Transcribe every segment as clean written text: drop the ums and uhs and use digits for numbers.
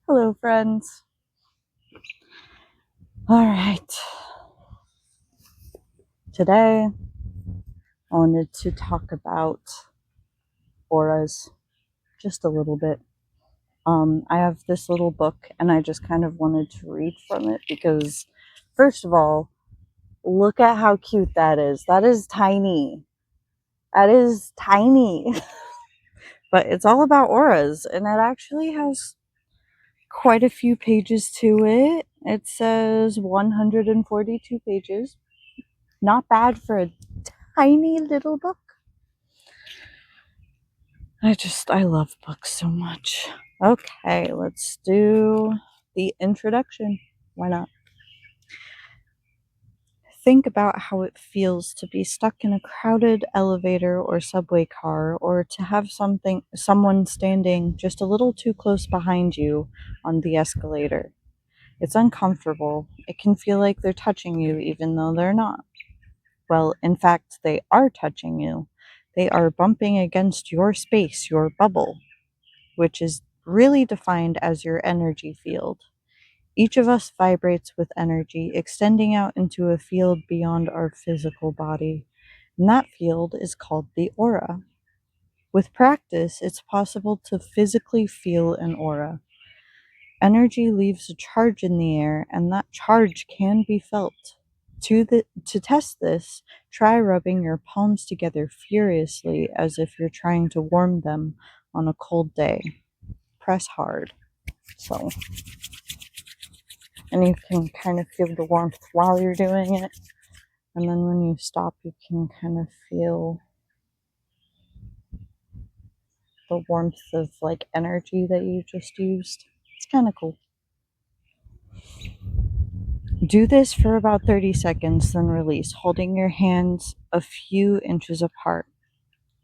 Hello, friends. All right. Today, I wanted to talk about auras just a little bit. I have this little book, and I just kind of wanted to read from it because, first of all, look at how cute that is. That is tiny. That is tiny. But it's all about auras, and it actually has quite a few pages to it. It says 142 pages. Not bad for a tiny little book. I love books so much. Okay, let's do the introduction. Why not? Think about how it feels to be stuck in a crowded elevator or subway car, or to have someone standing just a little too close behind you on the escalator. It's uncomfortable. It can feel like they're touching you even though they're not. Well, in fact, they are touching you. They are bumping against your space, your bubble, which is really defined as your energy field. Each of us vibrates with energy extending out into a field beyond our physical body, and that field is called the aura. With practice, it's possible to physically feel an aura. Energy leaves a charge in the air, and that charge can be felt. To test this, try rubbing your palms together furiously as if you're trying to warm them on a cold day. Press hard. So, and you can kind of feel the warmth while you're doing it. And then when you stop, you can kind of feel the warmth of like energy that you just used. It's kind of cool. Do this for about 30 seconds, then release, holding your hands a few inches apart.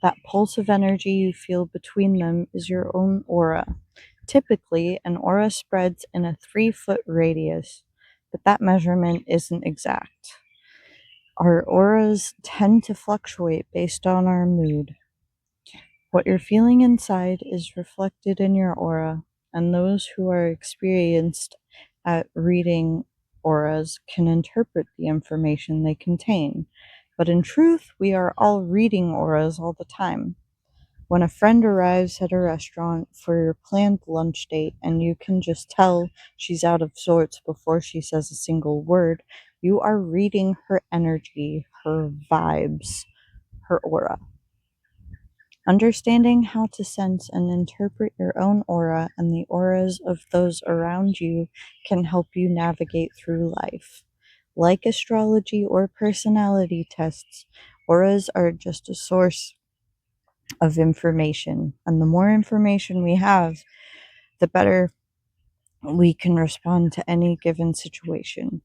That pulse of energy you feel between them is your own aura. Typically, an aura spreads in a 3-foot radius, but that measurement isn't exact. Our auras tend to fluctuate based on our mood. What you're feeling inside is reflected in your aura, and those who are experienced at reading auras can interpret the information they contain. But in truth, we are all reading auras all the time. When a friend arrives at a restaurant for your planned lunch date and you can just tell she's out of sorts before she says a single word, you are reading her energy, her vibes, her aura. Understanding how to sense and interpret your own aura and the auras of those around you can help you navigate through life. Like astrology or personality tests, auras are just a source of information, and the more information we have, the better we can respond to any given situation.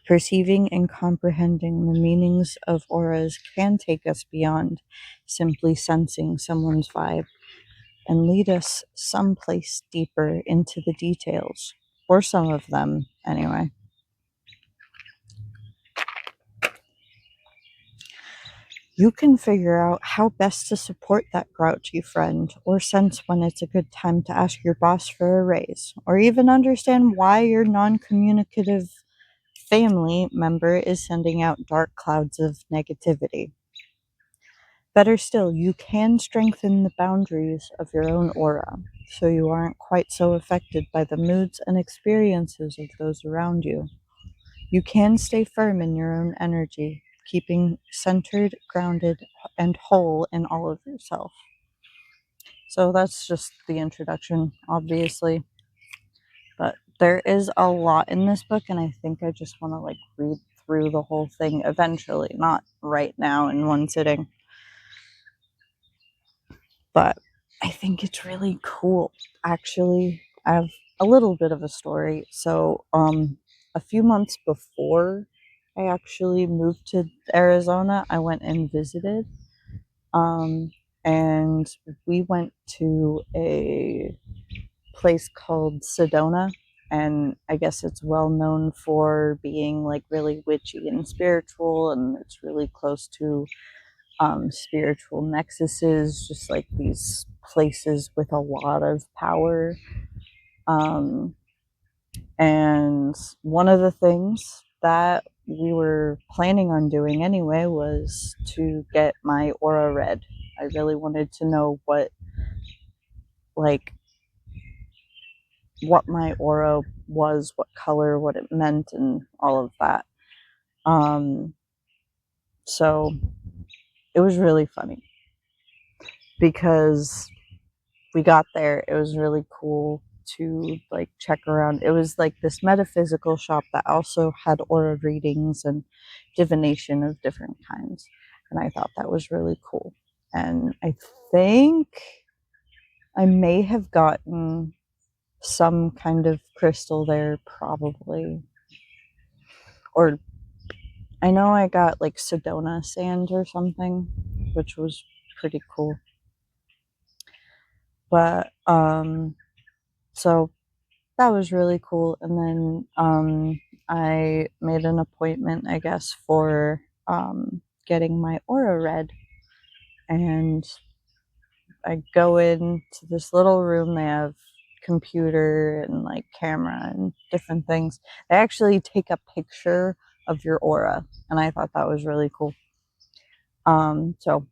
Perceiving and comprehending the meanings of auras can take us beyond simply sensing someone's vibe and lead us someplace deeper into the details, or some of them, anyway. You can figure out how best to support that grouchy friend, or sense when it's a good time to ask your boss for a raise, or even understand why your non communicative family member is sending out dark clouds of negativity. Better still, you can strengthen the boundaries of your own aura so you aren't quite so affected by the moods and experiences of those around you. You can stay firm in your own energy, keeping centered, grounded, and whole in all of yourself. So that's just the introduction, obviously. But there is a lot in this book, and I think I just want to like read through the whole thing eventually, not right now in one sitting. But I think it's really cool. Actually, I have a little bit of a story. So, a few months before I actually moved to Arizona, I went and visited. Um, and we went to a place called Sedona. And I guess it's well known for being like really witchy and spiritual, and it's really close to spiritual nexuses, just like these places with a lot of power. Um, and one of the things that we were planning on doing anyway was to get my aura read. I really wanted to know like, what my aura was, what color, what it meant, and all of that. So it was really funny because we got there. It was really cool to like check around. It was like this metaphysical shop that also had aura readings and divination of different kinds. And I thought that was really cool. And I think I may have gotten some kind of crystal there, probably. Or I know I got like Sedona sand or something, which was pretty cool. But so that was really cool. And then I made an appointment, I guess, for getting my aura read. And I go into this little room. They have computer and like camera and different things. They actually take a picture of your aura, and I thought that was really cool. So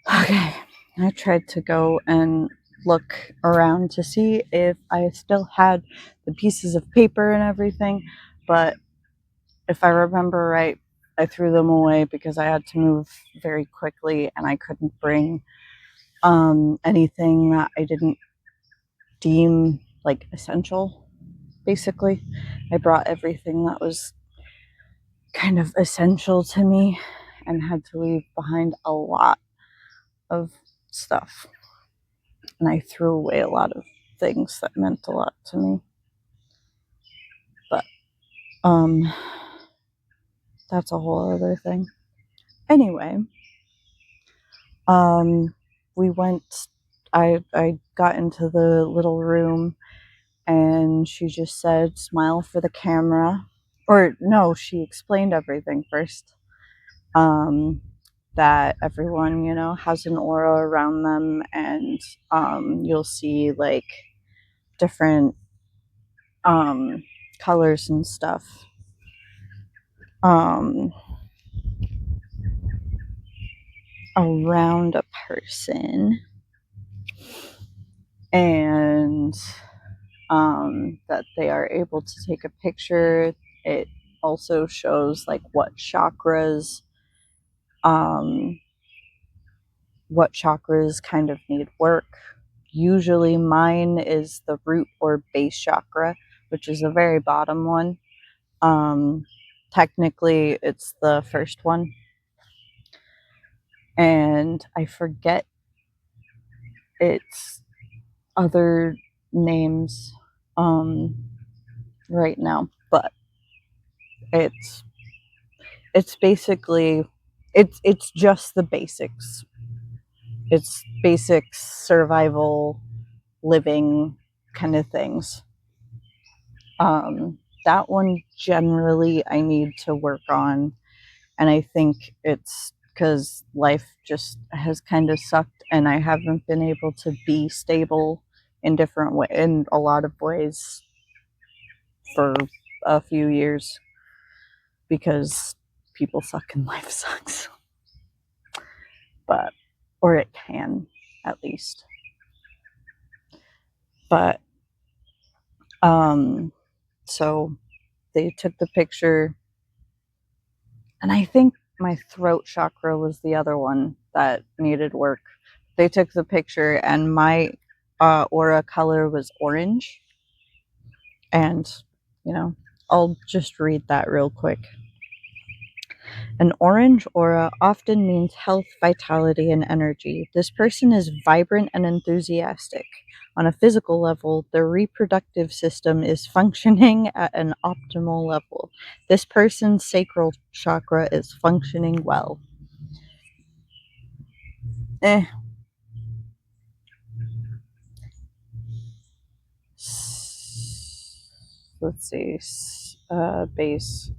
I tried to go and look around to see if I still had the pieces of paper and everything, but if I remember right, I threw them away because I had to move very quickly and I couldn't bring anything that I didn't deem like essential. Basically, I brought everything that was kind of essential to me and had to leave behind a lot of stuff. And I threw away a lot of things that meant a lot to me. But that's a whole other thing. Anyway, we went. I got into the little room, and she just said, "Smile for the camera," or no, she explained everything first. That everyone, has an aura around them, and you'll see like different colors and stuff around a person, and that they are able to take a picture. It also shows like um, what chakras kind of need work. Usually mine is the root or base chakra, which is the very bottom one. Technically it's the first one, and I forget its other names right now, but it's basically it's just the basics. It's basic survival, living kind of things. That one generally I need to work on, and I think it's because life just has kind of sucked, and I haven't been able to be stable in a lot of ways for a few years because people suck and life sucks. But or it can, at least. But so they took the picture, and I think my throat chakra was the other one that needed work. They took the picture, and my aura color was orange. And, I'll just read that real quick. An orange aura often means health, vitality, and energy. This person is vibrant and enthusiastic. On a physical level, their reproductive system is functioning at an optimal level. This person's sacral chakra is functioning well. Eh. Let's see. Base.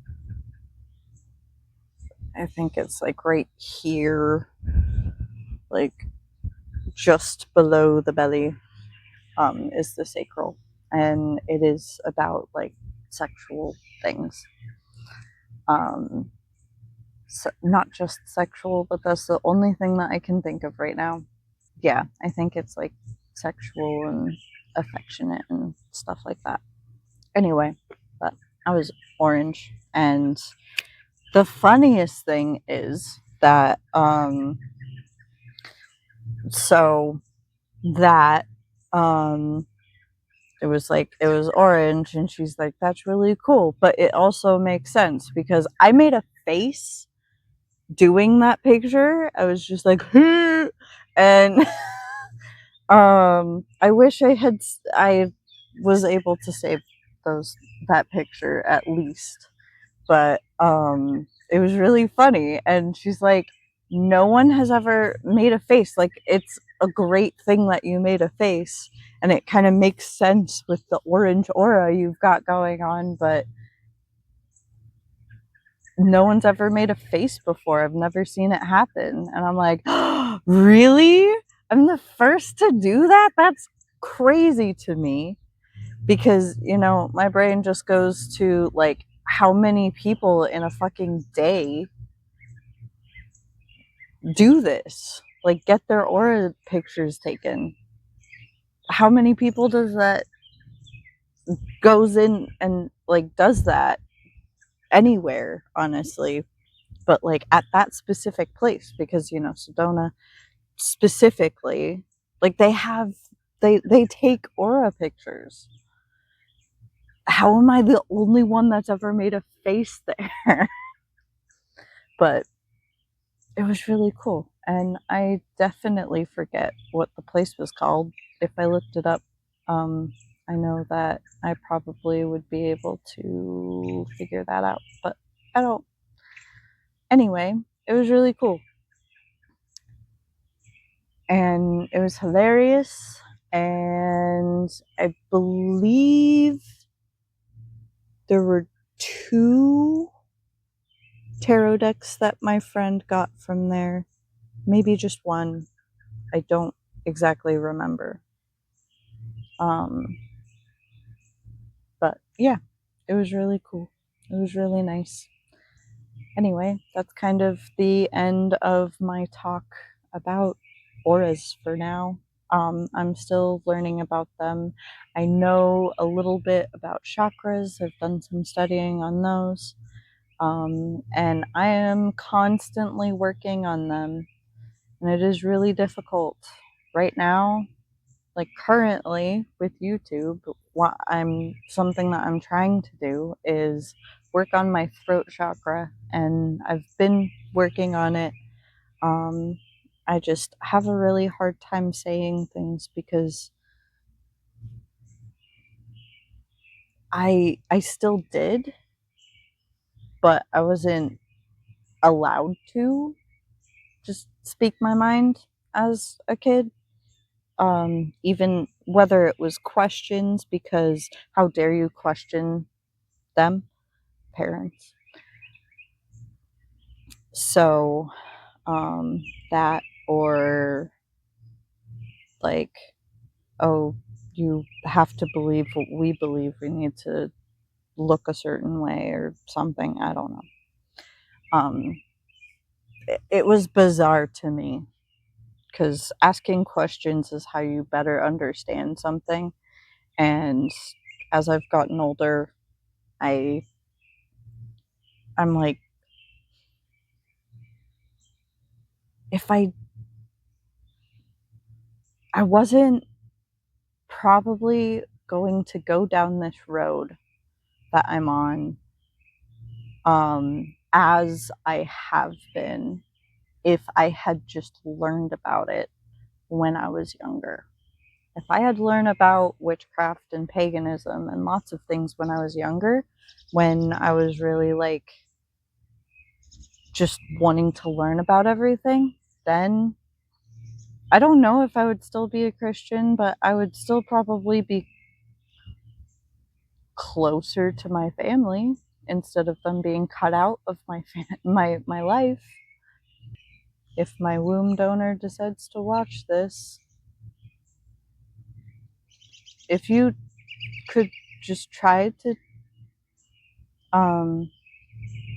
I think it's like right here, like just below the belly. is the sacral, and it is about like sexual things. Um, so not just sexual, but that's the only thing that I can think of right now. Yeah, I think it's like sexual and affectionate and stuff like that. Anyway, but I was orange, and the funniest thing is that so that um it was like it was orange, and she's like, that's really cool, but it also makes sense because I made a face doing that picture. I was just like and I wish I was able to save those that picture at least, but it was really funny, and she's like, no one has ever made a face, like it's a great thing that you made a face, and it kind of makes sense with the orange aura you've got going on, but no one's ever made a face before. I've never seen it happen. And I'm like, oh, really? I'm the first to do that? That's crazy to me because, my brain just goes to like how many people in a fucking day do this? Like get their aura pictures taken. How many people does that goes in and like does that anywhere, honestly? But like at that specific place because Sedona specifically, like they take aura pictures. How am I the only one that's ever made a face there? But it was really cool, and I definitely forget what the place was called. If I looked it up, I know that I probably would be able to figure that out, but I don't. Anyway, it was really cool, and it was hilarious, and I believe there were two tarot decks that my friend got from there. Maybe just one. I don't exactly remember. Um, but yeah, it was really cool. It was really nice. Anyway, that's kind of the end of my talk about auras for now. I'm still learning about them. I know a little bit about chakras. I've done some studying on those. And I am constantly working on them, and it is really difficult right now. Like currently with YouTube, what I'm something that I'm trying to do is work on my throat chakra, and I've been working on it. Um, I just have a really hard time saying things because I still did, but I wasn't allowed to just speak my mind as a kid. Even whether it was questions, because how dare you question them, parents. So, that, or like, oh, you have to believe what we believe, we need to look a certain way or something. I don't know. It was bizarre to me because asking questions is how you better understand something. And as I've gotten older, I I'm like, if I wasn't probably going to go down this road that I'm on, as I have been, if I had just learned about it when I was younger. If I had learned about witchcraft and paganism and lots of things when I was younger, when I was really like just wanting to learn about everything, then I don't know if I would still be a Christian, but I would still probably be closer to my family instead of them being cut out of my life. If my womb donor decides to watch this, if you could just try to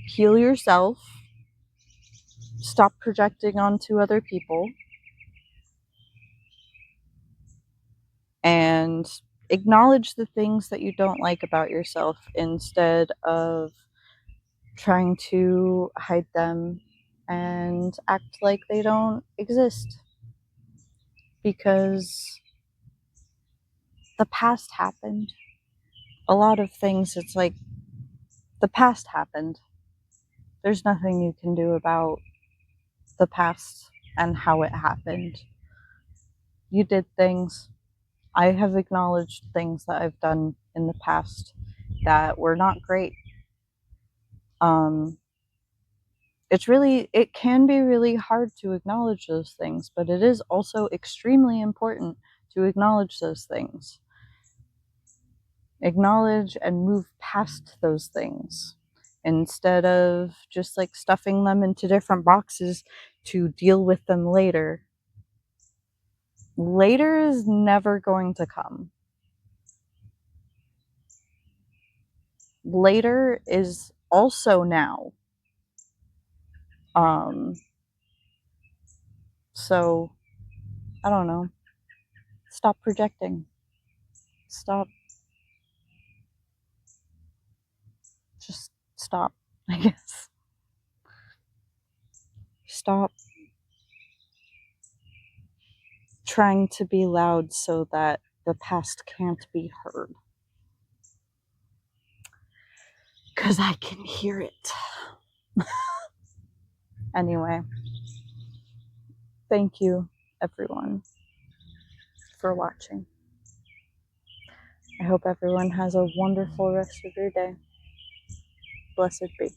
heal yourself, stop projecting onto other people, and acknowledge the things that you don't like about yourself instead of trying to hide them and act like they don't exist. Because the past happened. A lot of things, it's like the past happened. There's nothing you can do about the past and how it happened. You did things. I have acknowledged things that I've done in the past that were not great. Um, it can be really hard to acknowledge those things, but it is also extremely important to acknowledge those things. Acknowledge and move past those things instead of just like stuffing them into different boxes to deal with them later. Later is never going to come. Later is also now. So I don't know. Stop projecting. Stop. Just stop, I guess. Stop trying to be loud so that the past can't be heard. Because I can hear it. Anyway, thank you, everyone, for watching. I hope everyone has a wonderful rest of your day. Blessed be.